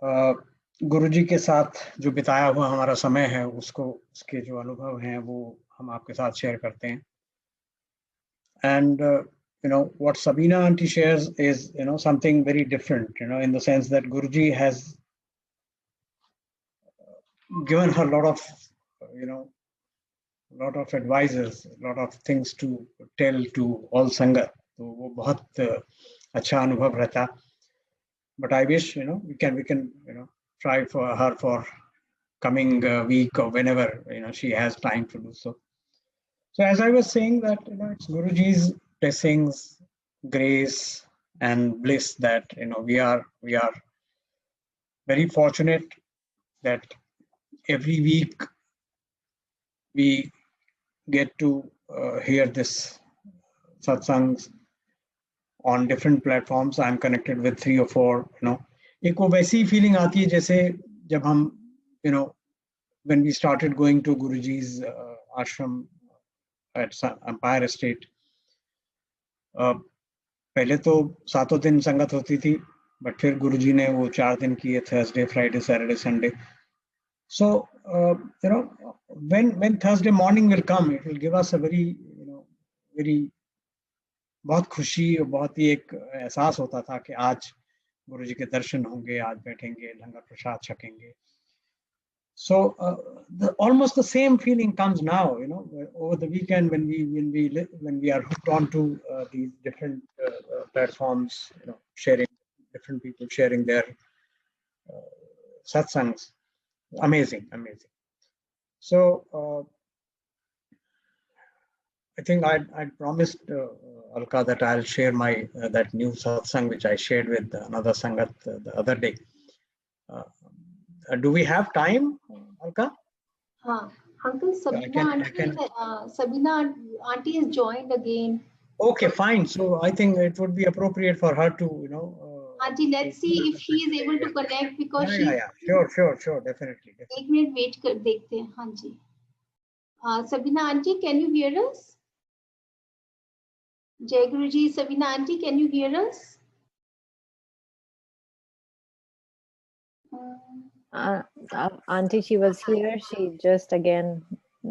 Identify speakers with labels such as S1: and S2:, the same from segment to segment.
S1: गुरुजी के साथ जो बिताया हुआ हमारा समय है उसको उसके जो अनुभव हैं वो हम आपके साथ शेयर करते हैं। And what Sabina auntie shares is something very different, in the sense that Guruji has given her a lot of advices, a lot of things to tell to all sangat. तो वो बहुत अच्छा अनुभव रहता। But I wish we can try for her for coming week or whenever she has time to do so. So as I was saying that it's Guruji's blessings, grace, and bliss that we are very fortunate that every week we get to hear this satsangs on different platforms. I'm connected with 3 or 4. एक वो वैसी feeling आती है जैसे जब हम when we started going to Guruji's ashram at Empire Estate. पहले तो 7 दिन संगत होती थी, बट फिर गुरुजी ने वो 4 दिन किए, Thursday, Friday, Saturday, Sunday. So when Thursday morning will come, it will give us a very बहुत खुशी और बहुत ही एक एहसास होता था कि आज गुरुजी के दर्शन होंगे, आज बैठेंगे, लंगर प्रसाद छकेंगे. So almost the same feeling comes now, over the weekend when we are hooked onto these different platforms, sharing different people sharing their satsangs. Amazing. So I think I promised Alka that I'll share my that new satsang which I shared with another sangat the other day. Do we have time, Alka?
S2: Uncle, Sabina auntie has joined again.
S1: Okay, fine. So I think it would be appropriate for her to,
S2: Auntie, let's see if she is able to connect because
S1: Sure, definitely.
S2: 1 minute wait कर देखते हैं. हाँ जी. Sabina auntie, can you hear us? Jai Guruji, Sabina auntie, can you hear us?
S3: Auntie, she was here. She just again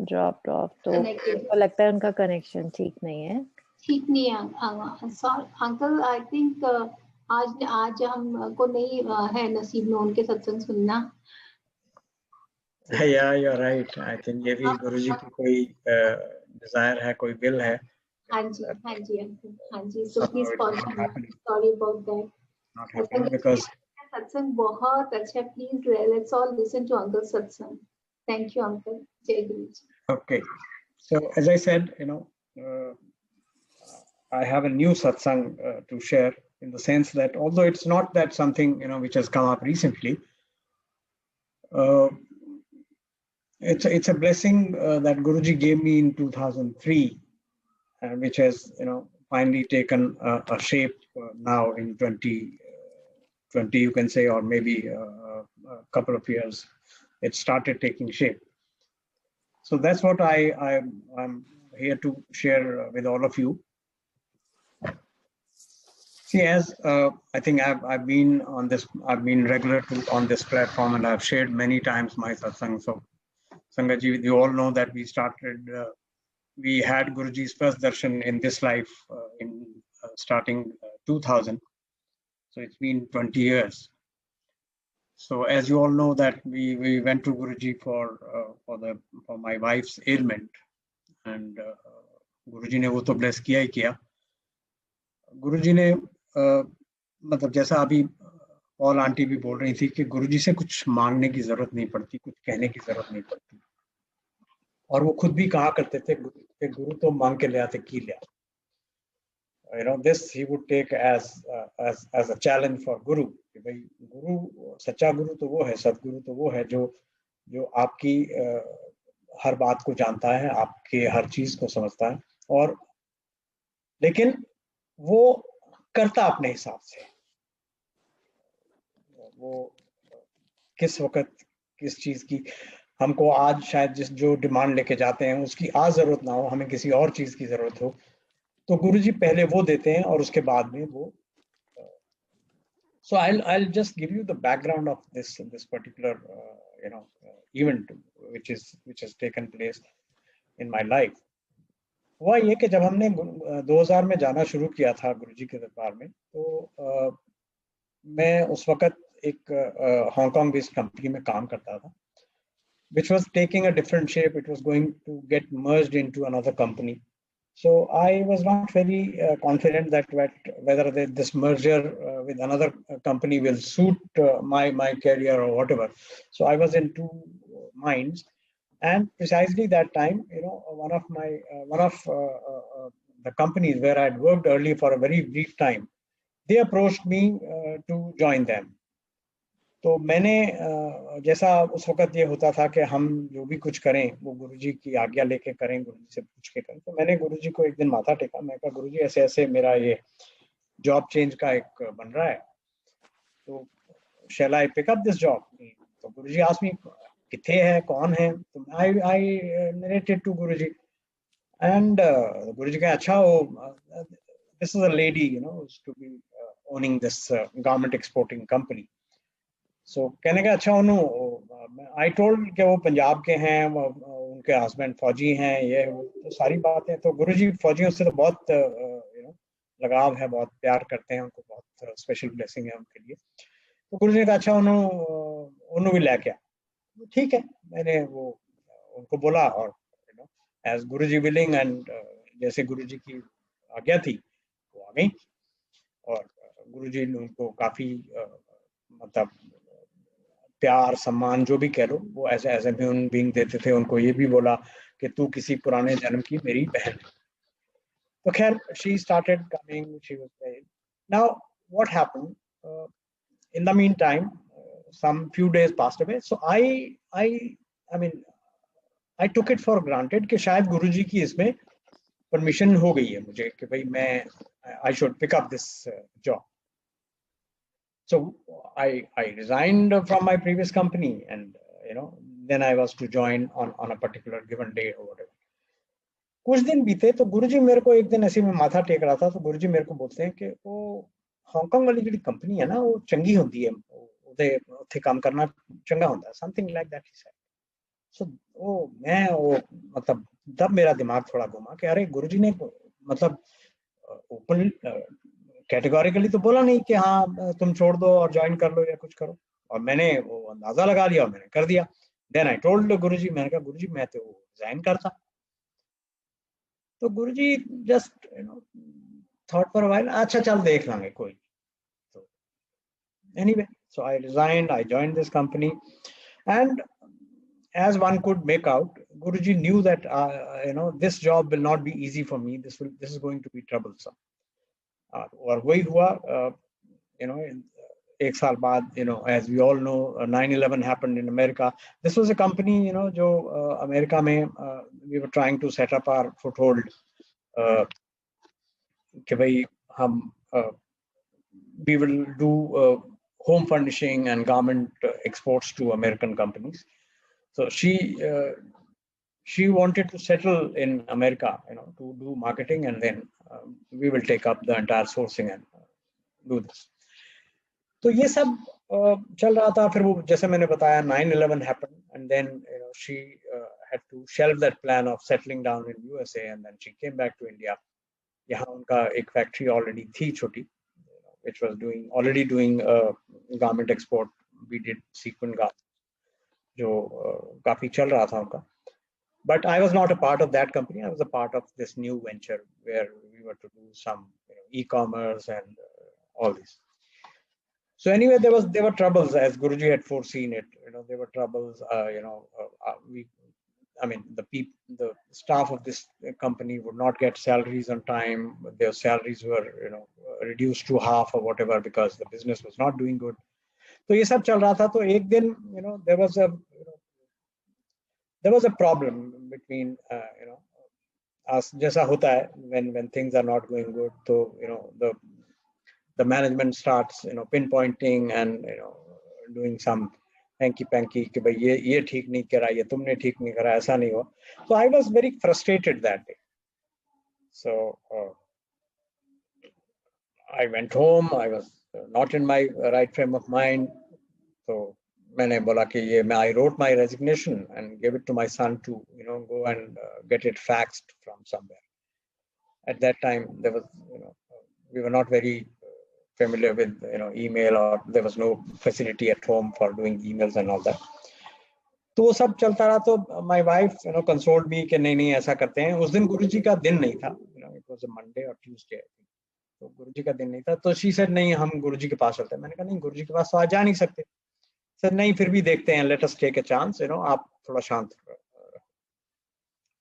S3: dropped off. तो मुझको लगता है उनका connection ठीक नहीं है.
S2: ठीक नहीं है. Sorry, Uncle, I think आज हमको नहीं है नसीब में उनके सत्संग सुनना.
S1: Yeah, you're right. I think ये भी गुरुजी की कोई desire है, कोई will है.
S2: हाँ जी, Uncle. हाँ जी. So please sorry about that.
S1: Not happening because
S2: सत्संग बहुत अच्छा. Please let's all listen to Uncle satsang. Thank you, Uncle. Jai Guruji.
S1: Okay. So as I said, I have a new satsang to share, in the sense that although it's not that something which has come up recently, it's a blessing that Guruji gave me in 2003, which has finally taken a shape now in 2020, you can say, or maybe a couple of years. It started taking shape. So that's what I'm here to share with all of you. See, as I think I've been on this, I've been regular on this platform, and I've shared many times my satsang. So, Sangatji, you all know that we had Guruji's first darshan in this life in starting 2000. So it's been 20 years. So as you all know that we went to Guruji for my wife's ailment, and Guruji ने वो तो bless किया ही किया. गुरुजी ने मतलब जैसा अभी Paul aunty भी बोल रही थी कि गुरुजी से कुछ मांगने की जरूरत नहीं पड़ती, कुछ कहने की जरूरत नहीं पड़ती, और वो खुद भी कहा करते थे कि गुरु तो मांग के ले आते की ले. This he would take as a challenge for Guru. कि भाई गुरु, सच्चा गुरु तो वो है, सदगुरु तो वो है जो आपकी हर बात को जानता है, आपके हर चीज को समझता है, और लेकिन वो करता अपने हिसाब से. वो किस वक्त किस चीज की हमको आज शायद जो डिमांड लेके जाते हैं उसकी आज जरूरत ना हो, हमें किसी और चीज की जरूरत हो, तो गुरुजी पहले वो देते हैं और उसके बाद में वो So I'll just give you the background of this particular event which has taken place in my life. हुआ ये कि जब हमने 2000 में जाना शुरू किया था गुरुजी के दरबार में, तो मैं उस वक्त एक हांगकांग बेस्ड कंपनी में काम करता था, which was taking a different shape. It was going to get merged into another company. So I was not very confident that whether this merger with another company will suit my career or whatever. So I was in two minds, and precisely that time, one of the companies where I had worked earlier for a very brief time, they approached me to join them. तो मैंने जैसा उस वक्त ये होता था कि हम जो भी कुछ करें वो गुरुजी की आज्ञा लेके करें, गुरुजी से पूछ के करें, तो मैंने गुरुजी को एक दिन माथा टेका, मैं कहा गुरुजी ऐसे ऐसे मेरा ये जॉब चेंज का एक बन रहा है, तो shall I pick up this job? तो गुरुजी asked me किथे है, कौन है, तो I narrated to Guruji, and गुरुजी कहा अच्छा वो this is a lady who's to be owning this garment exporting company. So कहने का अच्छा उन्होंने I told कि वो पंजाब के हैं, उनके हस्बैंड फौजी हैं, ये तो सारी बातें, तो गुरुजी फौजियों से तो बहुत लगाव है, बहुत प्यार करते हैं, उनको बहुत स्पेशल ब्लेसिंग है उनके लिए। तो गुरुजी ने कहा अच्छा उन्होंने भी लेके आ, ठीक है, मैंने वो उनको बोला और एज गुरुजी विलिंग एंड जैसे गुरुजी की आज्ञा थी वो आ गई, और गुरुजी ने उनको काफी मतलब प्यार सम्मान जो भी कह लो वो एज ए ह्यूमन बीइंग देते थे। उनको ये भी बोला कि तू किसी पुराने जन्म की मेरी बहन है। तो खैर she started coming, she was there. Now what happened in the meantime, some few days passed away, so I mean I took it for granted कि शायद गुरुजी की इसमें परमिशन हो गई है मुझे कि भाई मैं I should pick up this job. So I resigned from my previous company, and then I was to join on a particular given day or whatever. कुछ दिन बीते तो गुरुजी मेरे को एक दिन ऐसे में माथा टेक रहा था, तो गुरुजी मेरे को बोलते हैं कि वो हांगकांग वाली जो कंपनी है ना वो चंगी होती है, उसे काम करना चंगा होता है, something like that he said. So मैं मतलब तब मेरा दिमाग थोड़ा घुमा कि अरे गुरुजी ने मतलब ओपन कैटेगोरिकली तो बोला नहीं कि हाँ तुम छोड़ दो और ज्वाइन कर लो या कुछ करो, और मैंने वो अंदाजा लगा लिया और मैंने कर दिया। देन आई टोल्ड गुरुजी, मैंने कहा गुरुजी मैं तो रिजाइन करता। तो Guruji just thought for a while, अच्छा चल देख लेंगे कोई। तो anyway so I resigned, I joined this company, and as one could make out, Guruji knew that this job will not be easy for me, this is going to be troublesome. और वही हुआ, एक साल बाद, as we all know, 9/11 happened in America. This was a company, जो America में we were trying to set up our foothold कि भाई हम we will do home furnishing and garment exports to American companies. So she wanted to settle in America, to do marketing, and then we will take up the entire sourcing and do this. तो ये सब चल रहा था। फिर वो जैसे मैंने बताया 9/11 happened, and then she had to shelve that plan of settling down in USA, and then she came back to India. यहाँ उनका एक फैक्ट्री ऑलरेडी थी छोटी, which was already doing garment export. We did sequin garment, जो काफी चल रहा था उनका. But I was not a part of that company. I was a part of this new venture where we were to do some e-commerce and all this. So anyway, there were troubles, as Guruji had foreseen it. There were troubles. The staff of this company would not get salaries on time. Their salaries were reduced to half or whatever because the business was not doing good. तो ये सब चल रहा था। तो एक दिन there was a problem between us, जैसा होता है when things are not going good. तो the management starts pinpointing and doing some hanky panky कि भाई ये ठीक नहीं करा, ये तुमने ठीक नहीं करा, ऐसा नहीं हुआ. So I was very frustrated that day. So I went home. I was not in my right frame of mind. So मैंने बोला कि ये मैं I wrote my resignation and gave it to my son to go and get it faxed from somewhere. At that time there was we were not very familiar with email, or there was no facility at home for doing emails and all that. तो वो सब चलता रहा. तो my wife consoled me कि नहीं ऐसा करते हैं. उस दिन गुरुजी का दिन नहीं था, it was a Monday or Tuesday. तो गुरुजी का दिन नहीं था. तो she said नहीं हम गुरुजी के पास चलते हैं. मैंने कहा नहीं गुरुजी के पास तो आज जा नहीं सकते. सर नहीं फिर भी देखते हैं, let us take a chance, आप थोड़ा शांत.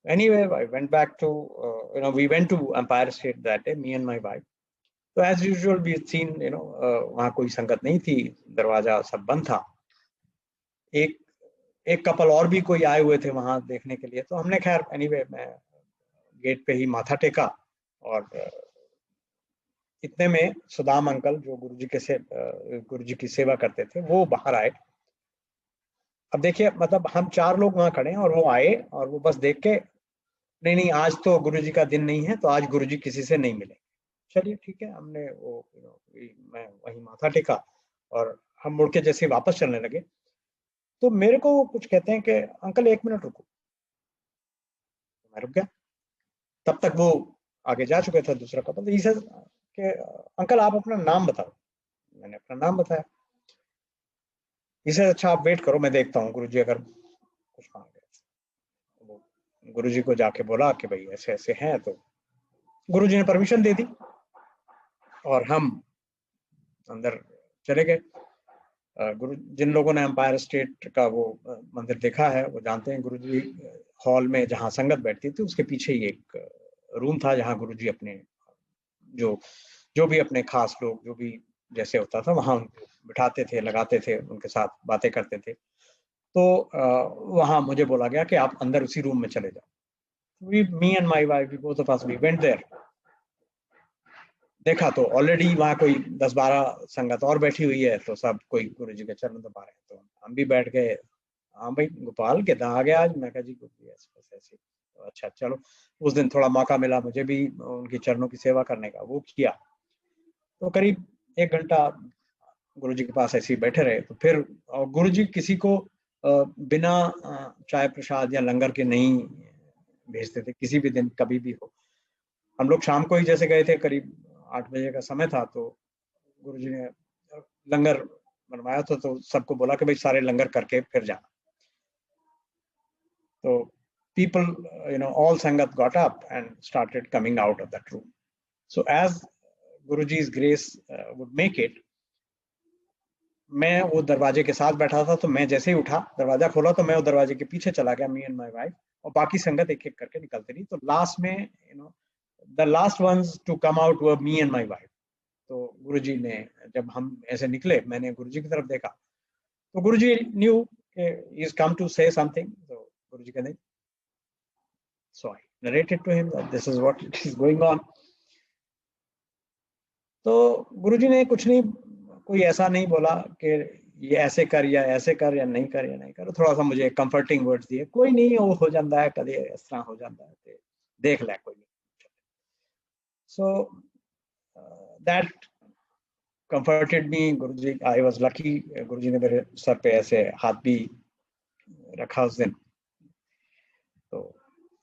S1: Anyway, I went back to we went to Empire State that day, me and my wife. So as usual we had seen वहाँ कोई संगत नहीं थी, दरवाजा सब बंद था. एक कपल और भी कोई आए हुए थे वहां देखने के लिए. तो हमने खैर एनीवे मैं गेट पे ही माथा टेका, और इतने में सुदाम अंकल जो गुरुजी की सेवा करते थे वो बाहर आए. अब देखिए मतलब हम 4 लोग वहां खड़े हैं और वो आए और वो बस देख के नहीं आज तो गुरुजी का दिन नहीं है, तो आज गुरुजी किसी से नहीं मिले. चलिए ठीक है, हमने वो मैं वहीं माथा टेका और हम मुड़ के जैसे वापस चलने लगे तो मेरे को कुछ कहते हैं कि अंकल 1 मिनट रुको. मैं रुक गया. तब तक वो आगे जा चुके थे दूसरा कपल. तो इसे कि अंकल आप अपना नाम बताओ. मैंने अपना नाम बताया. इसे अच्छा आप वेट करो, मैं देखता हूँ गुरुजी अगर कुछ मांगे. वो गुरुजी को जाके बोला कि भाई ऐसे ऐसे हैं. तो गुरुजी ने परमिशन दे दी और हम अंदर चले गए. गुरु जिन लोगों ने एम्पायर स्टेट का वो मंदिर देखा है वो जानते हैं, गुरुजी हॉल में जहाँ संगत बैठती थी उसके पीछे ही एक रूम था जहाँ गुरुजी अपने जो भी अपने खास लोग जो भी जैसे होता था वहाँ उनको बिठाते थे, लगाते थे, उनके साथ बातें करते थे. तो वहाँ मुझे बोला गया कि आप अंदर उसी रूम में चले जाओ. Me and my wife both of us we went there. देखा तो ऑलरेडी वहाँ कोई 10-12 संगत और बैठी हुई है. तो सब कोई गुरुजी के चरण दबा रहे हैं. तो हम भी बैठ गए. हाँ भाई गोपाल कितना आ गया आज. मैं कहा जी गुरुजी ऐसे. तो अच्छा चलो, उस दिन थोड़ा मौका मिला मुझे भी उनके चरणों की सेवा करने का, वो किया. तो करीब 1 घंटा गुरुजी के पास ऐसे ही बैठे रहे. तो फिर गुरुजी किसी को बिना चाय प्रसाद या लंगर के नहीं भेजते थे किसी भी दिन, कभी भी हो. हम लोग शाम को ही जैसे गए थे, करीब 8 बजे का समय था. तो गुरुजी ने लंगर बनवाया था तो सबको बोला कि भाई सारे लंगर करके फिर जाना. तो people all sangat got up and started coming out of that room. So as Guruji's grace would make it, मैं वो दरवाजे के साथ बैठा था. तो मैं जैसे ही उठा, दरवाजा खोला तो मैं वो दरवाजे के पीछे चला गया, मी एंड माय वाइफ, और बाकी संगत एक एक करके निकलती रही. तो लास्ट में the last ones to come out were me and my wife. तो गुरुजी ने जब हम ऐसे निकले, मैंने गुरुजी की तरफ देखा तो गुरुजी knew he is come to say something. तो गुरुजी कहते, so I narrated to him that this is what is going on. तो गुरुजी ने कुछ नहीं, कोई ऐसा नहीं बोला कि ये ऐसे कर या ऐसे कर या नहीं कर या नहीं कर. थोड़ा सा मुझे कंफर्टिंग वर्ड्स दिए, कोई नहीं वो हो जाता है, कभी इस तरह हो जाता है, देख ले कोई नहीं. So that comforted me. Guruji, I was lucky. गुरुजी ने मेरे सर पे ऐसे हाथ भी रखा उस दिन. तो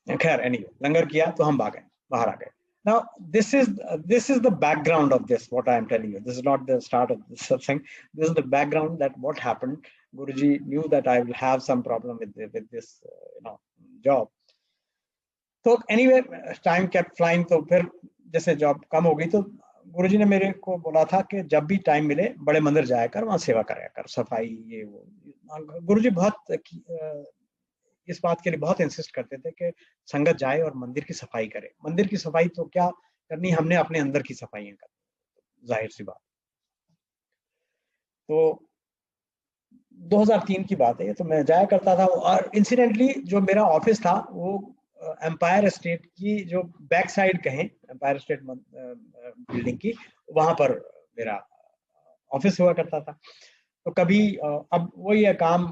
S1: खैर anyway लंगर किया तो हम बाहर आ गए. Now this is the background of this, what I am telling you. This is not the start of this thing. This is the background that what happened. Guruji knew that I will have some problem with this job. So anyway time kept flying. तो फिर जैसे job कम हो गई तो गुरुजी ने मेरे को बोला था कि जब भी टाइम मिले बड़े मंदिर जाया कर, वहाँ सेवा कराया कर, सफाई ये वो. गुरुजी बहुत इस बात के लिए बहुत इंसिस्ट करते थे कि संगत जाए और मंदिर की सफाई करे. मंदिर की सफाई तो क्या करनी, हमने अपने अंदर की सफाइयां करनी, जाहिर सी बात. तो 2003 की बात है. तो मैं जाया करता था. और इंसिडेंटली जो मेरा ऑफिस था वो एम्पायर स्टेट की जो बैक साइड कहें, एम्पायर स्टेट बिल्डिंग की, वहां पर मेरा ऑफिस हुआ करता था. तो कभी अब वो ये काम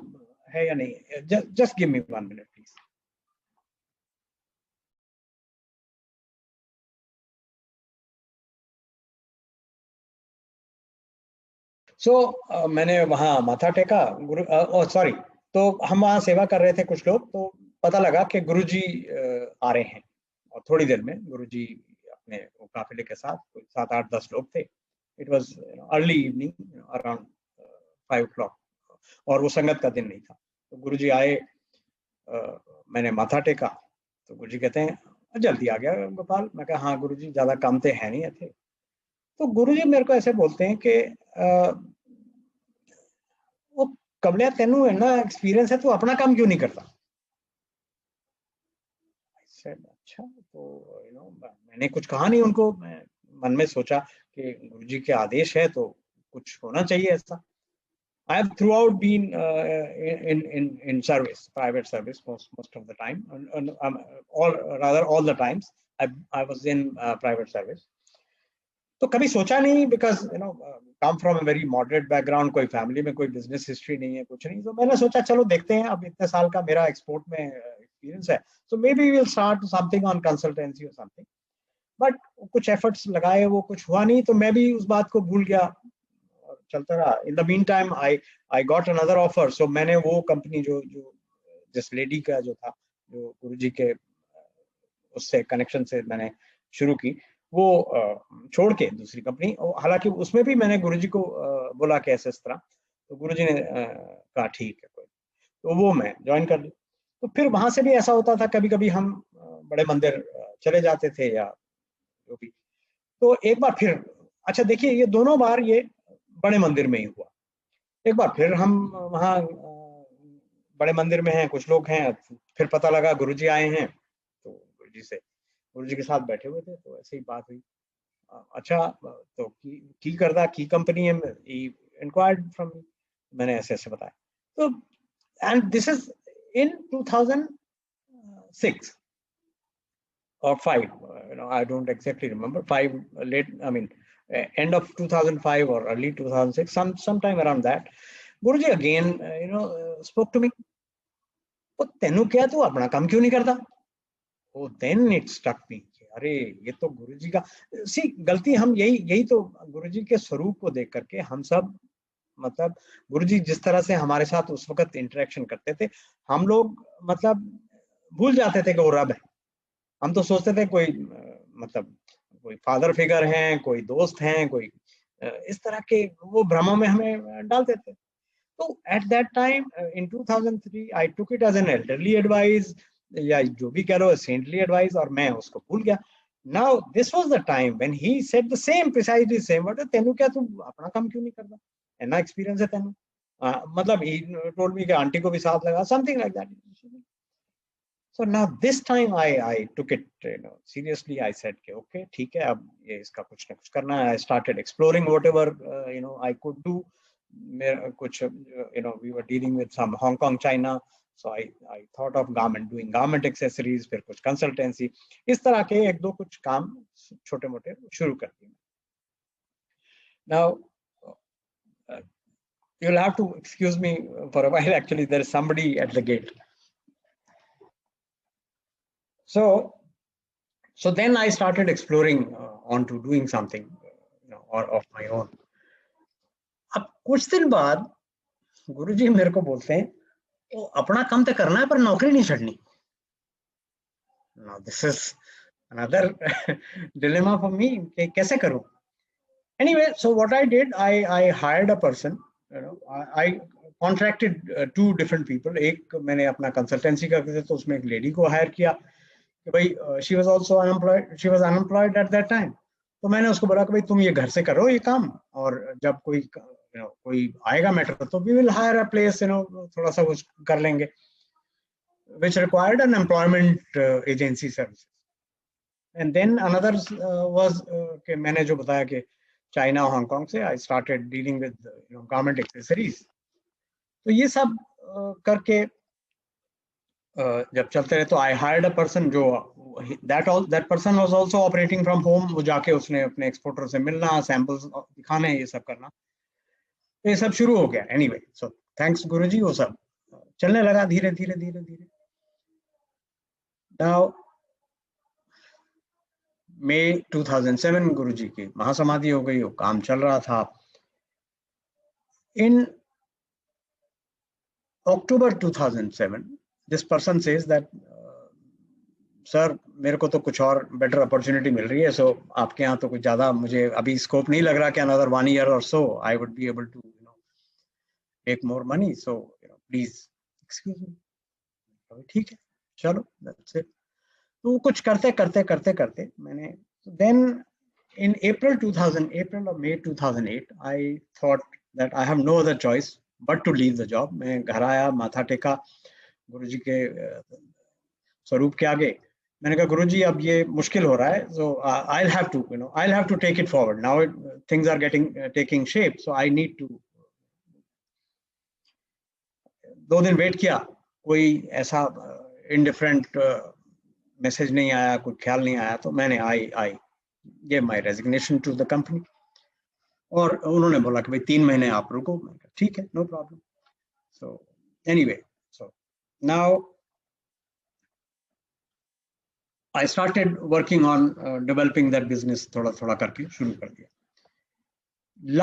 S1: है या नहीं, just give me 1 minute please. So मैंने वहाँ माथा टेका, सॉरी, तो हम वहाँ सेवा कर रहे थे कुछ लोग, तो पता लगा कि गुरुजी आ रहे हैं, और थोड़ी देर में गुरुजी अपने वो काफिले के साथ 7-8-10 लोग थे। It was early evening around 5 o'clock, और वो संगत का दिन नहीं था। तो गुरुजी आए, मैंने माथा टेका, तो गुरुजी कहते हैं जल्दी आ गया गोपाल। मैं कहा हाँ गुरुजी, ज्यादा काम तो है नहीं थे। तो गुरुजी मेरे को ऐसे बोलते हैं कि वो कबलिया तेनू है ना एक्सपीरियंस है, तो अपना काम क्यों नहीं करता? अच्छा, तो मैंने कुछ कहा नहीं उनको। मैं मन में सोचा कि गुरुजी के आदेश है तो कुछ होना चाहिए ऐसा। I have throughout been in service, private service most of the time, and all the times I was in private service. तो कभी सोचा नहीं, because come from a very moderate background, कोई फैमिली में कोई बिजनेस हिस्ट्री नहीं है, कुछ नहीं। तो मैंने सोचा चलो देखते हैं, अब इतने साल का मेरा एक्सपोर्ट में एक्सपीरियंस है, so may be will start something on consultancy और समथिंग। बट कुछ एफर्ट्स लगाए, वो कुछ हुआ नहीं, तो मैं भी उस बात को भूल गया और चलता रहा। In the mean time I got another offer. So मैंने वो कंपनी जो जिस लेडी का जो था, जो गुरुजी के उससे कनेक्शन से मैंने शुरू की, वो छोड़ के दूसरी कंपनी, हालांकि उसमें भी मैंने गुरुजी को बोला कि ऐसे इस तरह, तो गुरुजी ने कहा ठीक है कोई, तो वो मैं ज्वाइन कर ली। तो फिर वहां से भी ऐसा होता था, कभी कभी हम बड़े मंदिर चले जाते थे या जो भी। तो एक बार फिर, अच्छा देखिए, ये दोनों बार ये बड़े मंदिर में ही हुआ। एक बार फिर हम वहाँ बड़े मंदिर में हैं, कुछ लोग हैं, फिर पता लगा गुरुजी आए हैं, तो गुरुजी के साथ बैठे हुए थे, तो ऐसे ही बात हुई। अच्छा, तो की करदा की कंपनी है, इंक्वायर्ड फ्रॉम मी, मैंने ऐसे ऐसे बताया। तो and this is in 2006 or 5, I don't exactly remember, 5 late, I mean end of 2005 or early 2006, sometime around that. Guruji again spoke to me, तो तेनू क्या, तू अपना काम क्यों नहीं करता? Oh, then it struck me, अरे ये तो गुरुजी का सी गलती, हम यही तो गुरुजी के स्वरूप को देख करके हम सब, मतलब गुरुजी जिस तरह से हमारे साथ उस वक्त इंटरेक्शन करते थे, हम लोग मतलब भूल जाते थे कि वो रब है। हम तो सोचते थे कोई मतलब कोई फादर फिगर हैं, कोई दोस्त हैं, कोई इस तरह के वो भ्रमों में हमें डालते थे। तो at that time in 2003 I took it as an elderly advice, या जो भी कह लो सेंटली एडवाइस, और मैं उसको भूल गया। Now this was the time when he said the same, precisely same word, तेनू क्या, तू अपना काम क्यों नहीं करता? इतना एक्सपीरियंस है तेनू, मतलब ही टोल्ड मी कि आंटी को भी साथ लगा, something like that. So now this time I took it seriously. I said कि okay ठीक है, अब ये इसका कुछ ना कुछ करना है। I started exploring whatever I could do. मेरा कुछ we were dealing with some Hong Kong, China, so I thought of doing garment accessories, फिर कुछ consultancy, इस तरह के एक दो कुछ काम छोटे मोटे शुरू कर दिए। Now you'll have to excuse me for a while. Actually, there is somebody at the gate. So then I started exploring onto doing something or of my own. अब कुछ दिन बाद गुरुजी मेरे को बोलते हैं, तो अपना काम तो करना है पर नौकरी नहीं छड़नी। Now this is another dilemma for me कि कैसे करूं। Anyway, so what I did, I hired a person. I contracted 2 different people. एक मैंने अपना कंसल्टेंसी करते थे, तो उसमें एक लेडी को हायर किया कि भाई she was also unemployed, she was unemployed eight that time. तो मैंने उसको बोला कि भाई तुम ये घर से करो ये काम, और जब कोई आएगा मैटर तो we will hire a place, थोड़ा सा कुछ कर लेंगे, which required an employment agency services. And then another was कि मैंने जो बताया कि चाइना हांगकांग से I started dealing with garment accessories. तो ये सब करके जब चलते रहे, तो I hired a person जो that person was also operating from home. वो जाके उसने अपने एक्सपोर्टर से मिलना, सैंपल्स दिखाने, ये सब करना, तो ये सब शुरू हो गया। Anyway, so thanks गुरुजी, वो सब चलने लगा धीरे धीरे धीरे धीरे। Now मई 2007 गुरुजी की महासमाधि हो गई, वो काम चल रहा था। In October 2007, this person says that, sir मेरे को तो कुछ और बेटर अपॉर्चुनिटी मिल रही है, सो आपके यहाँ तो कुछ ज़्यादा मुझे अभी स्कोप नहीं लग रहा कि another 1 year or so I would be able to take more money, so please excuse me. ठीक है, चलो, that's it. तो कुछ करते करते करते करते मैंने, then in April or May 2008, I thought that I have no other choice but to leave the job. मैं घर आया, माथा टेका गुरुजी के स्वरूप के आगे, मैंने कहा गुरुजी अब ये मुश्किल हो रहा है, so I'll have to take it forward. Now things are taking shape, so I need to. 2 दिन वेट किया, कोई ऐसा indifferent मैसेज नहीं आया, कोई ख्याल नहीं आया, तो मैंने I gave my resignation to the company. और उन्होंने बोला कि भाई 3 महीने आप रुको, मैंने कहा ठीक है, no problem. So anyway, so now I started working on developing that business, थोड़ा थोड़ा करके शुरू कर दिया.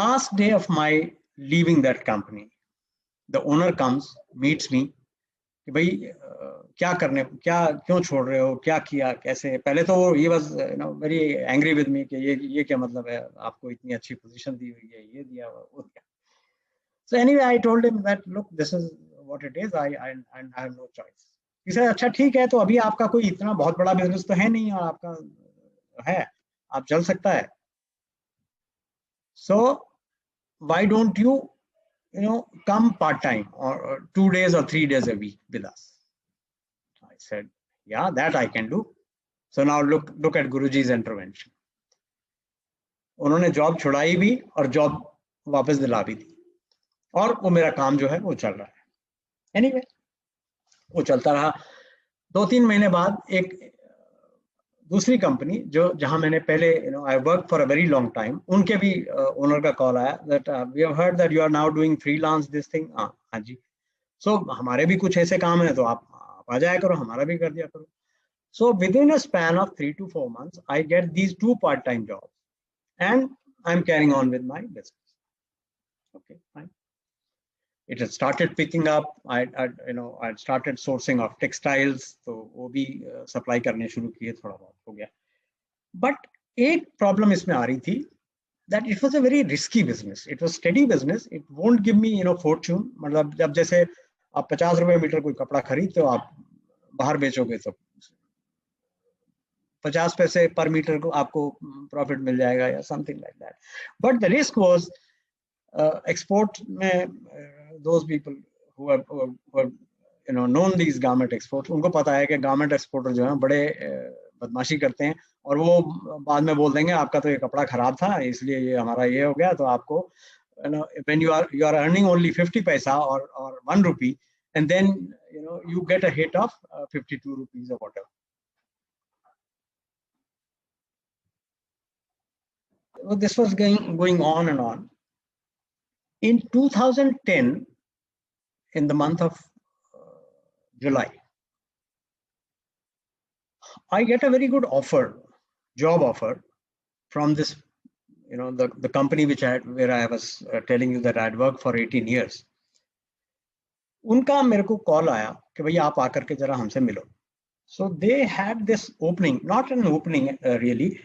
S1: Last day of my leaving that company, the owner comes, meets me, कि भाई क्या करने, क्यों छोड़ रहे हो, क्या किया, कैसे. पहले तो he was very angry with me कि ये क्या मतलब है, आपको इतनी अच्छी पोजीशन दी हुई है, ये दिया वो दिया. So anyway, I told him that look, this is what it is. I have no choice. He said अच्छा ठीक है, तो अभी आपका कोई इतना बहुत बड़ा बिजनेस तो है नहीं, और आपका है, आप चल सकता है. So why don't you come part time or 2 days or 3 days a week with us? I said, yeah, that I can do. So now look at Guruji's intervention. उन्होंने जॉब छुड़ाई भी और जॉब वापस दिला भी दी, और वो मेरा काम जो है वो चल रहा है. Anyway, वो चलता रहा. 2-3 महीने बाद एक दूसरी कंपनी जहां मैंने पहले I worked for a very long time, उनके भी ओनर का कॉल आया that we have heard that you are now doing freelance this thing. हाँ जी, so हमारे भी कुछ ऐसे काम है, तो आप आ जाया करो, हमारा भी कर दिया करो. So within a span of 3 to 4 months, I get these 2 part-time jobs, and I'm carrying on with my business. Okay, fine. It had started picking up. I started sourcing of textiles, तो वो भी supply करने शुरू किए, थोड़ा बहुत हो गया. But एक problem इसमें आ रही थी that it was a very risky business. It was steady business. It won't give me fortune. मतलब जब जैसे आप 50 रुपए मीटर कोई कपड़ा खरीदते हो, आप बाहर बेचोगे तो 50 पैसे पर मीटर को आपको प्रॉफिट मिल जाएगा या something like that. But the risk was export में those people who have known these garment exports, उनको पता है कि garment exporter जो है बड़े बदमाशी करते हैं, और वो बाद में बोल देंगे आपका तो ये कपड़ा खराब था इसलिए ये हमारा ये हो गया, तो आपको when you are earning only 50 paisa or 1 rupee, and then you get a hit of 52 rupees or whatever. Well, this was going on and on. In 2010, in the month of July, I get a very good job offer from this, the company where I was telling you that I had worked for 18 years. उनका मेरे को call आया कि भैया आप आकर के जरा हमसे मिलो. So they had this opening, not an opening really.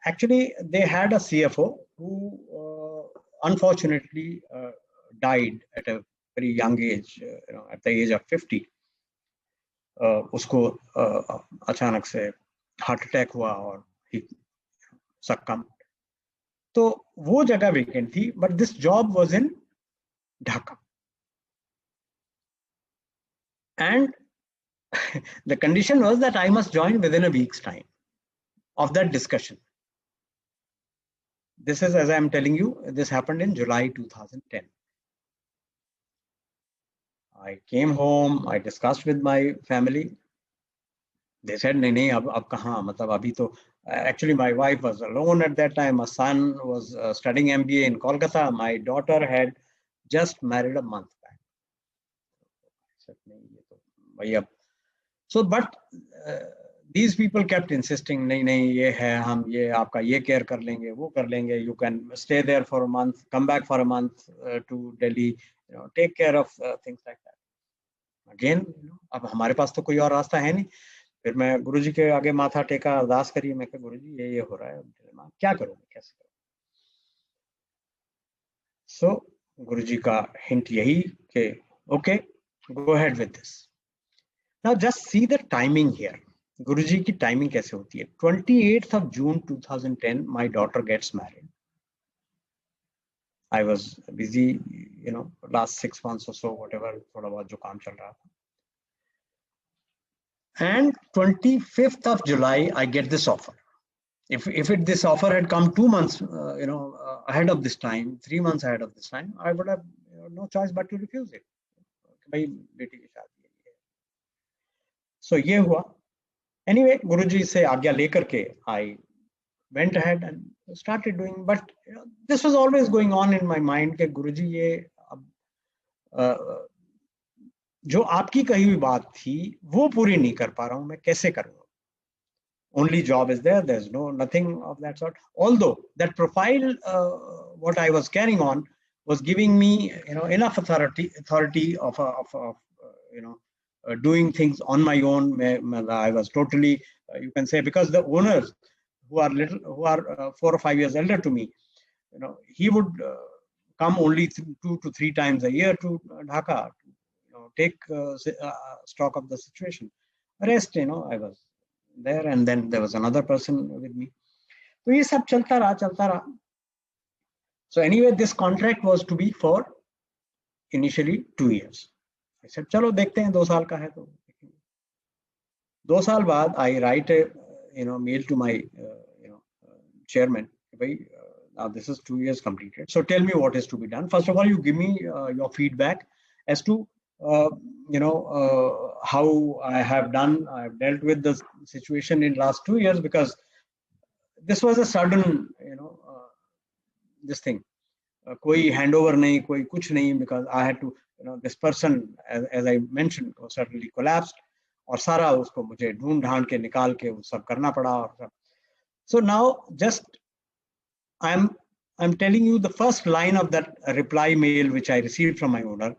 S1: Actually, they had a CFO who unfortunately died at a very young age, at the age of 50. उसको अचानक से हार्ट अटैक हुआ और he succumbed. तो वो जगह वेकेंट थी, but this job was in Dhaka. And the condition was that I must join within a week's time of that discussion. This is, as I am telling you, this happened in July 2010. I came home, I discussed with my family. They said, नहीं अब कहाँ, मतलब अभी तो. Actually, my wife was alone at that time. My son was studying MBA in Kolkata. My daughter had just married a month back. I said, नहीं ये तो भैया. So, but these people kept insisting, नहीं नहीं ये है, हम ये आपका ये care कर लेंगे, वो कर लेंगे, you can stay there for a month, come back for a month to Delhi, you know, take care of things like that. Again, you know, अब हमारे पास तो कोई और रास्ता है नहीं. फिर मैं गुरुजी के आगे माथा टेका, अरदास करी, मैं कहा गुरुजी ये हो रहा है, क्या करूँगा, कैसे करूँ? So गुरुजी का hint यही कि okay, go ahead with this. Now just see the timing here. गुरुजी की टाइमिंग कैसे होती है? 28th of June 2010, my daughter gets married. I was busy, you know, last 6 months or so, whatever, थोड़ा बहुत जो काम चल रहा था. And 25th of July, I get this offer. If this offer had come 2 months, ahead of this time, 3 months ahead of this time, I would have no choice but to refuse it. भाई बेटी की शादी है. So ये हुआ. Anyway, Guruji से आज्ञा लेकर के I went ahead and started doing. But this was always going on in my mind कि Guruji ये अब जो आपकी कही हुई बात थी वो पूरी नहीं कर पा रहा हूँ, मैं कैसे करूँगा? Only job is there. There's nothing of that sort. Although that profile, what I was carrying on, was giving me, enough authority of doing things on my own. I was totally, you can say, because the owners who are 4 or 5 years elder to me, he would come only 2 to 3 times a year to Dhaka to take stock of the situation. Rest, I was there, and then there was another person with me. So ये सब चलता रहा. So anyway, this contract was to be for initially 2 years. I said, चलो देखते हैं, 2 साल का है तो. 2 साल बाद I write a mail to my chairman. Now this is 2 years completed. So tell me what is to be done. First of all, you give me your feedback as to how I have dealt with the situation in last 2 years, because this was a sudden, this thing. कोई handover नहीं, कोई कुछ नहीं, because I had to, this person, as I mentioned, suddenly collapsed, और सारा उसको मुझे ढूंढ ढांड के निकाल के वो सब करना पड़ा और सब. So now just I'm telling you the first line of that reply mail which I received from my owner.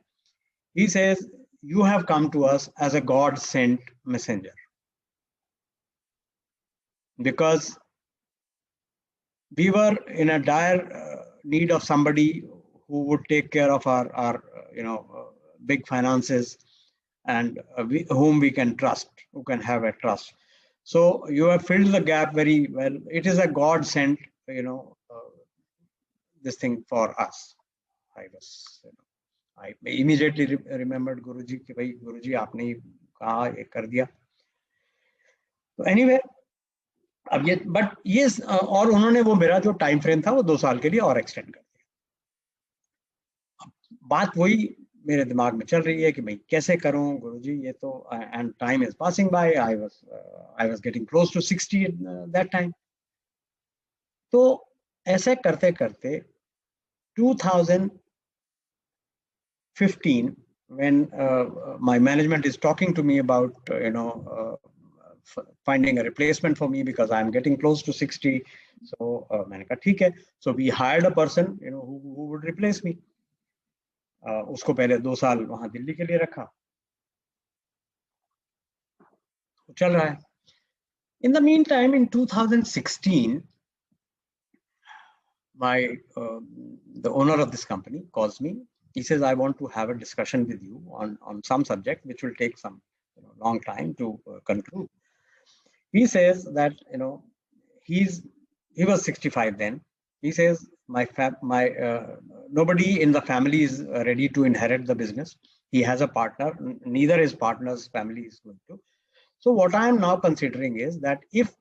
S1: He says, you have come to us as a God-sent messenger, because we were in a dire need of somebody who would take care of our big finances, and whom we can trust, who can have a trust. So you have filled the gap very well. It is a God-sent, this thing for us. I immediately remembered Guruji कि भाई Guruji आपने ही कहा, ये कर दिया. तो anyway, अब ये और उन्होंने वो मेरा जो टाइम फ्रेम था वो 2 साल के लिए और एक्सटेंड कर दिया. बात वही मेरे दिमाग में चल रही है कि भाई कैसे करूं गुरुजी, ये तो, and time is passing by. I was getting close to 60 at that time. तो ऐसे करते करते 2015, when my management is talking to me about finding a replacement for me because I'm getting close to 60. So मैंने कहा ठीक है. So we hired a person who would replace me. उसको पहले 2 साल वहां दिल्ली के लिए रखा. चल रहा है. In the meantime, in 2016, the owner of this company calls me. He says, I want to have a discussion with you on some subject which will take some long time to conclude. He says that he was 65 then. He says nobody in the family is ready to inherit the business. He has a partner. Neither his partner's family is going to. So what I am now considering is that if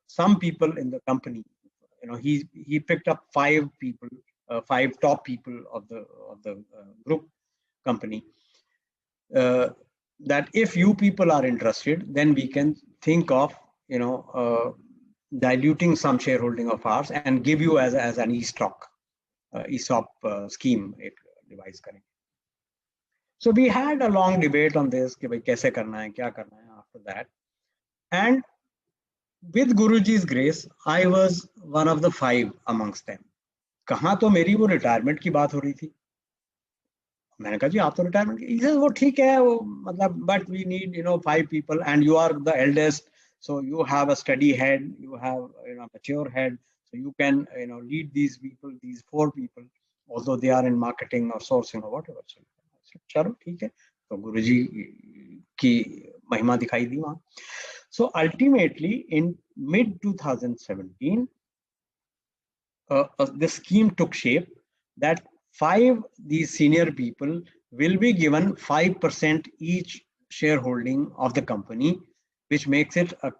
S1: some people in the company, he picked up 5 people, 5 top people of the group company, that if you people are interested, then we can think of diluting some shareholding of ours and give you as an ESOP scheme एक devise करेंगे. So we had a long debate on this कि भाई कैसे करना है, क्या करना है. After that, And with Guruji's grace, I was one of the 5 amongst them. कहाँ तो मेरी वो रिटायरमेंट की बात हो रही थी. मैंने कहा जी आप तो रिटायरमेंट, he says वो ठीक है, वो मतलब but we need 5 people and you are the eldest, so you have a steady head, you have mature head, so you can lead these people, these 4 people, although they are in marketing or sourcing or whatever. So चलो ठीक है. तो गुरुजी की महिमा दिखाई दी वहाँ. So ultimately in mid 2017 the scheme took shape that 5 these senior people will be given 5% each shareholding of the company, which makes it a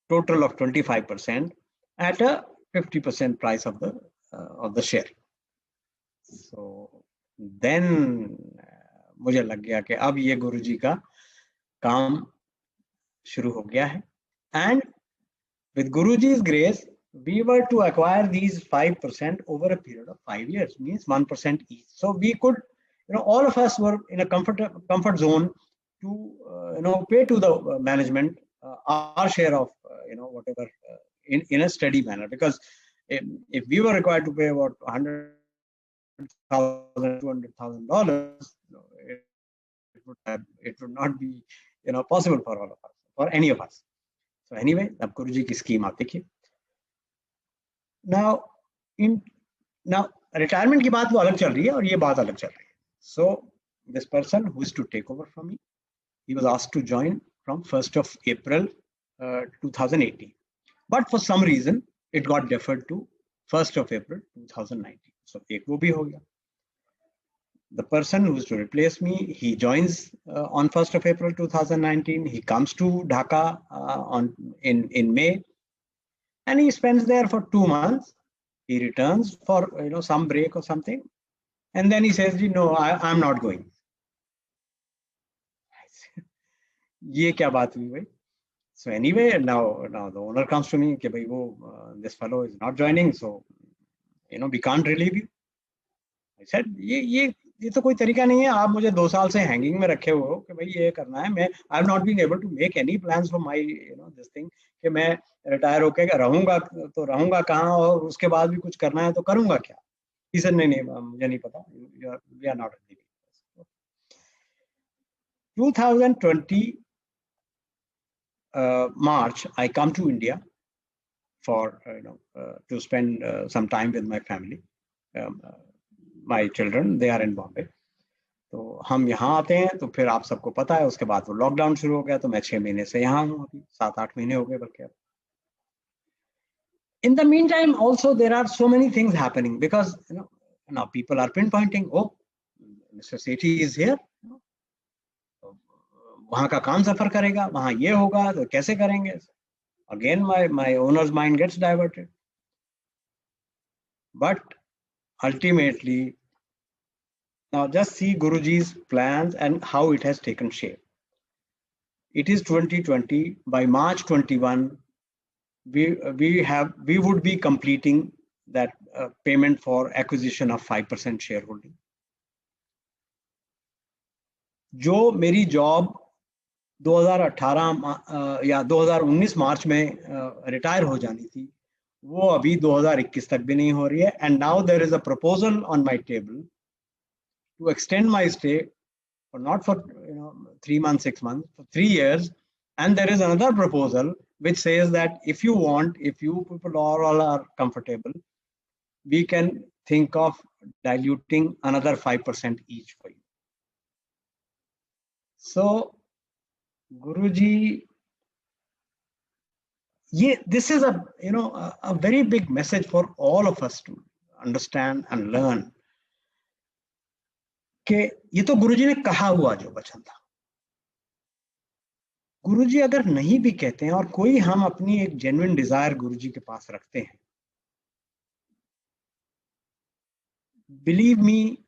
S1: total of 25% at a 50% price of the share. So then मुझे लग गया कि अब ये गुरुजी का काम शुरू हो गया है. And with Guruji's grace, we were to acquire these 5% over a period of 5 years, means 1% each. So we could, all of us were in a comfort zone to pay to the management our share of, whatever in a steady manner. Because if we were required to pay about $100,000, $200,000, it would not be, possible for all of us, for any of us. So anyway, अब गुरुजी की scheme आप देखिए. Now retirement की बात वो अलग चल रही है और ये बात अलग चल रही है. So this person who is to take over from me, he was asked to join from 1st of April 2018, but for some reason it got deferred to 1st of April 2019. So एक वो भी हो गया. The person who is to replace me, he joins on 1st of April 2019. He comes to Dhaka in May, and he spends there for 2 months. He returns for some break or something, and then he says, "No, I'm not going." ये क्या बात हुई भाई? So anyway, now the owner comes to me कि भाई वो this fellow is not joining, so we can't relieve you. I said ये तो कोई तरीका नहीं है. आप मुझे 2 साल से हैंगिंग में रखे हुए हो कि भाई ये करना है. मैं I have not been able to make any plans for my this thing कि मैं रिटायर होकर रहूंगा तो रहूंगा कहाँ और उसके बाद भी कुछ करना है तो करूंगा क्या. He said नहीं मुझे नहीं पता. We are not relieving. 2020 March I come to India for to spend some time with my family. My children, they are in Bombay. तो हम यहाँ आते हैं तो फिर आप सबको पता है उसके बाद वो लॉकडाउन शुरू हो गया. तो मैं 6 महीने से यहाँ हूँ, अभी 7-8 महीने हो गए बल्कि अब. In the meantime also there are so many things happening because now people are pinpointing, oh, Mr. Sethi is here. वहाँ का काम सफर करेगा, वहाँ ये होगा तो कैसे करेंगे. Again my owner's mind gets diverted. But ultimately, now just see Guruji's plans and how it has taken shape. It is 2020. By March 21, we would be completing that payment for acquisition of 5% shareholding. जो मेरी job 2018 या 2019 मार्च में retire हो जानी थी, वो अभी 2021 तक भी नहीं हो रही है. And now there is a proposal on my table to extend my stay for not for 3 months, 6 months, for 3 years. And there is another proposal which says that if you want, if you people all are comfortable, we can think of diluting another 5% each for you. So Guruji, this is a very big message for all of us to understand and learn. कि ये तो गुरुजी ने कहा हुआ जो वचन था. गुरुजी अगर नहीं भी कहते हैं और कोई हम अपनी एक जेन्युइन डिजायर गुरुजी के पास रखते हैं, believe me,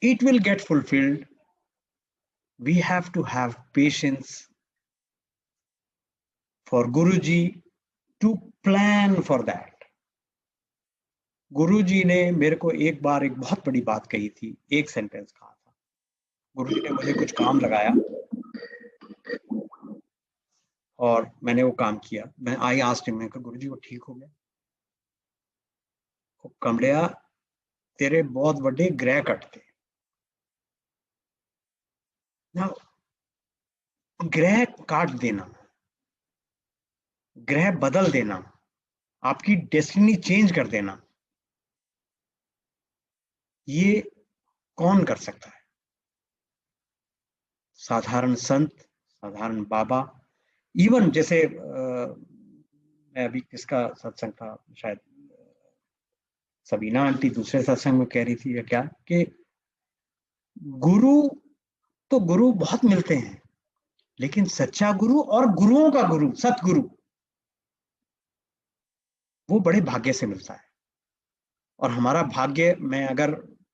S1: it will get fulfilled. We have to have patience for Guruji to plan for that. गुरुजी ने मेरे को एक बार एक बहुत बड़ी बात कही थी, एक सेंटेंस कहा था. गुरुजी ने मुझे कुछ काम लगाया और मैंने वो काम किया। मैं आई आस्क्ड हिम, मैं कहा गुरुजी वो ठीक हो गया? वो कमड़िया तेरे बहुत बड़े ग्रह कटते। ना ग्रह काट देना, ग्रह बदल देना, आपकी डेस्टिनी चेंज कर देना, ये कौन कर सकता है? साधारण संत, साधारण बाबा, इवन जैसे मैं अभी किसका सत्संग था, शायद सबीना आंटी दूसरे सत्संग में कह रही थी या क्या, कि गुरु तो गुरु बहुत मिलते हैं, लेकिन सच्चा गुरु और गुरुओं का गुरु, सतगुरु, वो बड़े भाग्य से मिलता है। और हमारा भाग्य, मैं अगर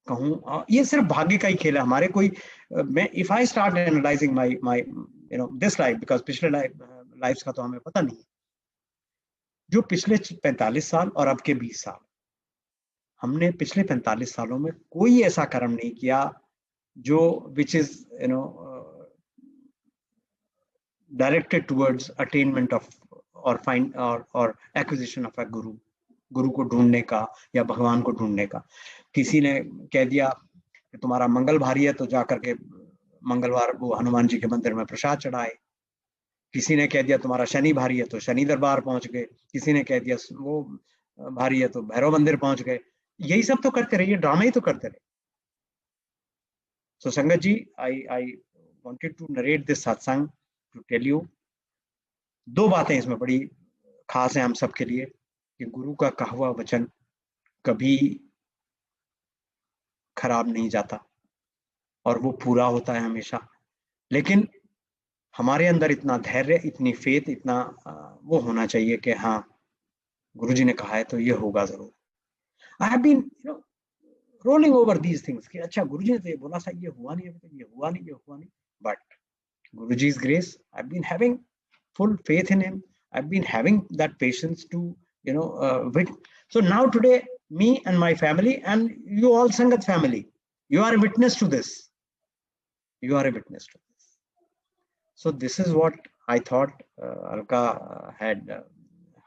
S1: कहूँ, ये सिर्फ भाग्य का ही खेल है। हमारे कोई, मैं if I start analysing my my you know this life, because पिछले लाइफ का तो हमें पता नहीं, जो पिछले 45 साल और अब के 20 साल, हमने पिछले 45 सालों में कोई ऐसा कर्म नहीं किया जो which is directed towards attainment of और फाइंड और एक्विजिशन ऑफ अ गुरु, गुरु को ढूंढने का या भगवान को ढूंढने का। किसी ने कह दिया कि तुम्हारा मंगल भारी है तो जाकर के मंगलवार वो हनुमान जी के मंदिर में प्रसाद चढ़ाए। किसी ने कह दिया तुम्हारा शनि भारी है तो शनि दरबार पहुंच गए। किसी ने कह दिया वो भारी है तो भैरव मंदिर पहुंच गए। यही सब तो करते रहिए, ड्रामा ही तो करते रहे। So sangat ji, I wanted to narrate this satsang to tell you, दो बातें इसमें बड़ी खास है हम सबके लिए, कि गुरु का कहा हुआ वचन कभी खराब नहीं जाता और वो पूरा होता है हमेशा। लेकिन हमारे अंदर इतना धैर्य, इतनी फेथ, इतना वो होना चाहिए कि हाँ गुरुजी ने कहा है तो ये होगा जरूर। I have been rolling over these things कि अच्छा गुरुजी ने तो ये बोला था, ये हुआ नहीं, अभी तक ये हुआ नहीं, ये हुआ नहीं। But Guruji's grace, I've been having full faith in him. I've been having that patience to so now today, me and my family and you all Sangat family, you are a witness to this. You are a witness to this. So this is what I thought. Alka had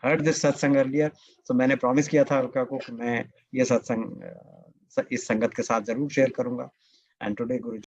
S1: heard this satsang earlier, so मैंने promise किया था अलका को कि मैं ये सत्संग इस संगत के साथ जरूर शेयर करूंगा। And today Guruji